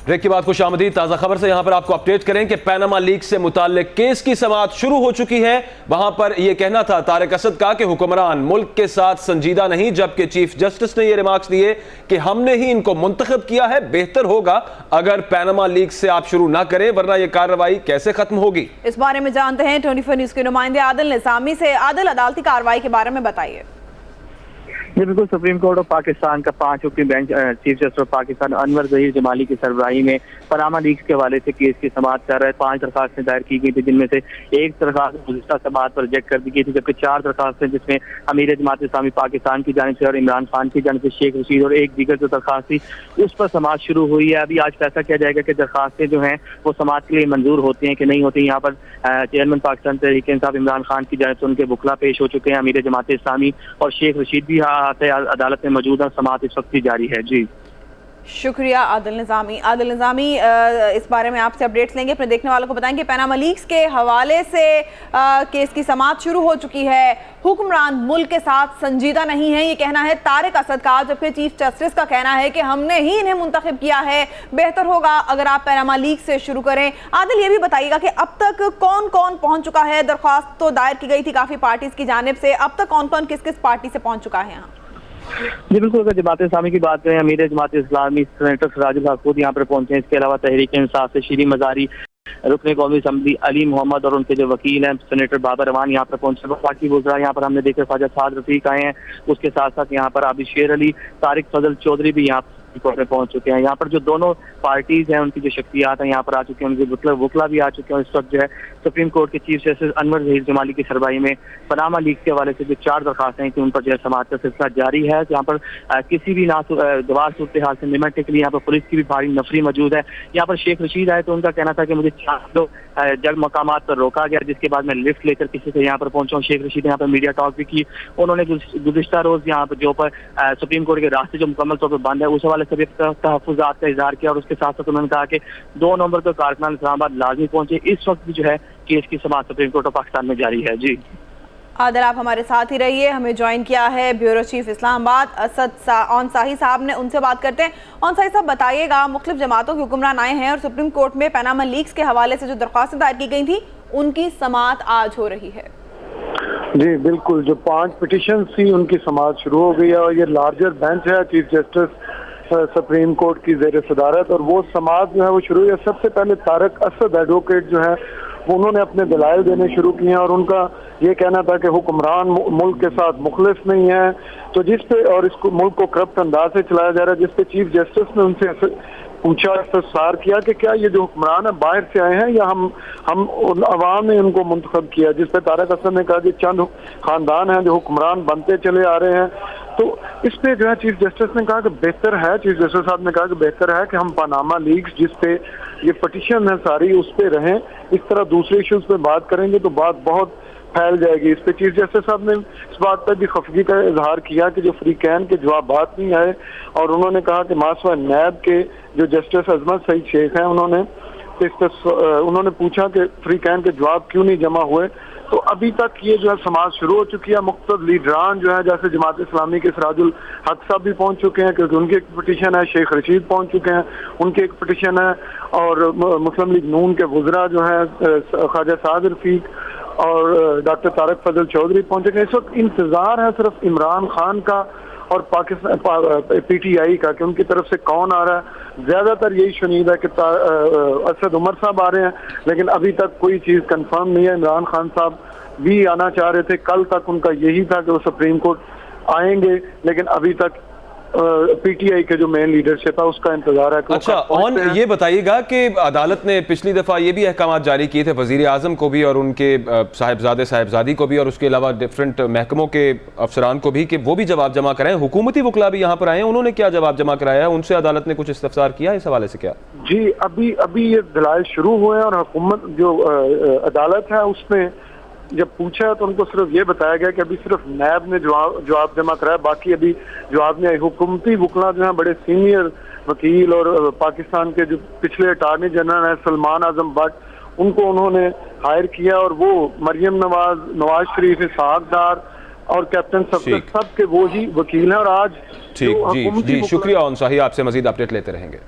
Break के बाद खुशामदीद। ताज़ा खबर से यहां पर आपको अपडेट करें कि पैनामा लीक से मुताल्लिक केस की समाअत शुरू हो चुकी है। वहां पर यह कहना था तारिक असद का कि हुक्मरान मुल्क के साथ संजीदा नहीं, जबकि चीफ जस्टिस ने यह रिमार्क्स दिए कि हमने ही इनको मुंतखब किया है, बेहतर होगा अगर पैनामा लीक से आप शुरू ना करें, वरना यह कार्रवाई कैसे खत्म होगी। इस बारे में जानते हैं 24 न्यूज के नुमाइंदे आदिल निजामी से। आदिल, अदालती कार्रवाई के बारे में बताइए। जी बिल्कुल, सुप्रीम कोर्ट ऑफ पाकिस्तान का 5 रुकनी bench chief justice of Pakistan Anwar Zaheer Jamali की सरबराही में पैनामा लीक्स के हवाले से केस की समाअत कर रहा है। 5 दरखास्तें दायर की गई थी, जिनमें से एक दरखास्त गुज़िश्ता समाअत पर रिजेक्ट कर दी गई थी, जबकि 4 दरखास्तें जिसमें अमीर जमात इस्लामी पाकिस्तान की जानिब से और इमरान खान की जानिब से शेख रशीद और एक दीगर जो दरखास्त थी उस पर समाअत शुरू हुई है। अभी आज फैसला किया जाएगा कि दरखास्तें जो हैं वो समाअत के लिए मंजूर होती हैं कि नहीं होती। यहाँ पर चेयरमैन पाकिस्तान तहरीक इंसाफ इमरान खान की जानिब से उनके वकला पेश हो चुके हैं, अमीर जमात इस्लामी और शेख रशीद भी अदालत में मौजूद है। समाअत इस वक्त जारी है। जी शुक्रिया आदिल निजामी। इस बारे में आपसे अपडेट्स लेंगे। अपने देखने वालों को बताएंगे पैनामा लीक्स के हवाले से केस की समाअत शुरू हो चुकी है। हुक्मरान मुल्क के साथ संजीदा नहीं है, ये कहना है तारिक असद का, जबकि चीफ जस्टिस का कहना है कि हमने ही इन्हें मुंतखब किया है, बेहतर होगा अगर आप पैनामा लीक से शुरू करें। आदिल, ये भी बताइएगा कि अब तक कौन कौन पहुंच चुका है? दरख्वास्त तो दायर की गई थी काफी पार्टीज की जानिब से, अब तक कौन कौन किस किस पार्टी से पहुंच चुका है यहाँ? जी बिल्कुल, अगर जमात इस्लामी की बात करें, अमीर जमात इस्लामी सेनेटर सिराजुल हक खुद यहाँ पर पहुंचे हैं। इसके अलावा तहरीक इंसाफ से शीरी मजारी, रुकने कौमी असम्बली अली मोहम्मद और उनके जो वकील हैं सेनेटर बाबर रवान यहाँ पर पहुंचे। बाकी वज़रा यहाँ पर हमने देखा ख्वाजा साद रफीक आए हैं, उसके साथ साथ यहाँ पर आबिद शेर अली, तारिक फजल चौधरी भी यहाँ कोर्ट में पहुंच चुके हैं। यहाँ पर जो दोनों पार्टीज हैं उनकी जो शख्सियात हैं यहाँ पर आ चुके हैं, उनके वकला भी आ चुके हैं। इस वक्त जो है सुप्रीम कोर्ट के चीफ जस्टिस अनवर जहीर जमाली की सरबराही में पैनामा लीक के हवाले से जो 4 दरखास्तें हैं कि उन पर जो है समाअत का सिलसिला जारी है। यहाँ पर किसी भी नागवार सूरत हाल से निपटने के लिए यहाँ पर पुलिस की भी भारी नफरी मौजूद है। यहाँ पर शेख रशीद आए तो उनका कहना था कि मुझे 4 जग मकामात पर रोका गया, जिसके बाद मैं लिफ्ट लेकर किसी से यहाँ पर पहुंचा हूँ। शेख रशीद यहाँ पर मीडिया टॉक भी की। उन्होंने गुज़िश्ता रोज यहाँ पर जो पर सुप्रीम कोर्ट के रास्ते जो मुकम्मल तौर पर बंद है उस हवाले से भी तहफ़्फ़ुज़ात का इज़हार किया और उसके साथ साथ उन्होंने कहा कि 2 नवंबर को कारकुनान इस्लामाबाद लाजमी पहुंचे। इस वक्त भी जो है केस की समाअत सुप्रीम कोर्ट ऑफ पाकिस्तान में जारी है। जी आदिल, आप हमारे साथ ही रहिए। हमें ज्वाइन किया है ब्यूरो चीफ इस्लामाबाद असद औनसाही साहब ने, उनसे बात करते हैं। औनसाही साहब, बताइएगा, मुख्तलिफ जमातों के हुक्मरान आए हैं और सुप्रीम कोर्ट में पैनामा लीक्स के हवाले से जो दरख्वास्तें दायर की गई थी उनकी समाअत आज हो रही है। जी बिल्कुल, जो 5 पिटिशन थी उनकी समाअत शुरू हो गई है और ये लार्जर बेंच है चीफ जस्टिस सुप्रीम कोर्ट की ज़ेर सदारत, और वो समाअत जो है वो शुरू हुई है। सबसे पहले तारिक असद एडवोकेट जो है वो उन्होंने अपने दलाइल देने शुरू किए हैं और उनका ये कहना था कि हुक्मरान मुल्क के साथ मुखलिस नहीं है, तो जिस पे और इसको मुल्क को करप्ट अंदाज से चलाया जा रहा है, जिस पे चीफ जस्टिस ने उनसे पूछा, इस्तफसार किया कि क्या ये जो हुक्मरान है बाहर से आए हैं या हम अवाम ने उनको मुंतखब किया, जिस पे तारिक असद ने कहा कि चंद खानदान हैं जो हुक्मरान बनते चले आ रहे हैं। तो इस पे जो है चीफ जस्टिस ने कहा कि बेहतर है, चीफ जस्टिस साहब ने कहा कि बेहतर है कि हम पैनामा लीक्स जिस पे ये पिटीशन है सारी उस पे रहें, इस तरह दूसरे इश्यूज पे बात करेंगे तो बात बहुत फैल जाएगी। इस पे चीफ जस्टिस साहब ने इस बात पर भी खफगी का इजहार किया कि जो फ्री कैन के जवाब बात नहीं आए, और उन्होंने कहा कि मासवा नैब के जो जस्टिस अजमत सईद शेख हैं उन्होंने पूछा कि फ्री कैन के जवाब क्यों नहीं जमा हुए। तो अभी तक ये जो है समाअत शुरू हो चुकी है। मुख्तलिफ लीडरान जो है जैसे जमात इस्लामी के सिराजुल हक साहब भी पहुंच चुके हैं क्योंकि उनकी एक पिटीशन है, शेख रशीद पहुंच चुके हैं उनकी एक पिटीशन है, और मुस्लिम लीग नून के वज़रा जो है ख्वाजा साद रफीक और डॉक्टर तारिक फजल चौधरी पहुंचे गए। इस वक्त इंतजार है सिर्फ इमरान खान का और पाकिस्तान PTI का कि उनकी तरफ से कौन आ रहा है। ज्यादातर यही शुनीद है कि असद उमर साहब आ रहे हैं, लेकिन अभी तक कोई चीज कंफर्म नहीं है। इमरान खान साहब भी आना चाह रहे थे, कल तक उनका यही था कि वो सुप्रीम कोर्ट आएंगे, लेकिन अभी तक PTI के जो मेन लीडरशिप है उसका इंतजार है। अच्छा, और ये बताइएगा कि अदालत ने पिछली दफा ये भी अहकाम जारी किए थे वजीर आजम को भी और उनके साहिबजादी को भी, और उसके अलावा डिफरेंट महकमों के अफसरान को भी, कि वो भी जवाब जमा कराएं। हुकूमती वकला भी यहाँ पर आए हैं, उन्होंने क्या जवाब जमा कराया है? उनसे अदालत ने कुछ इस्तफसार किया इस हवाले से क्या? जी अभी ये दलाइल शुरू हुए हैं और हुकूमत जो अदालत है उसने जब पूछा तो उनको सिर्फ ये बताया गया कि अभी सिर्फ नैब ने जवाब जमा कराया, बाकी अभी जवाब नहीं आए। हुकूमती वकला जो है बड़े सीनियर वकील और पाकिस्तान के जो पिछले अटार्नी जनरल हैं सलमान आजम भट्ट, उनको उन्होंने हायर किया और वो मरियम नवाज शरीफ, इसहाक डार और कैप्टन सब के वो ही वकील हैं। और आज ठीक, जी शुक्रिया औनसाही, आपसे मजीद अपडेट लेते रहेंगे।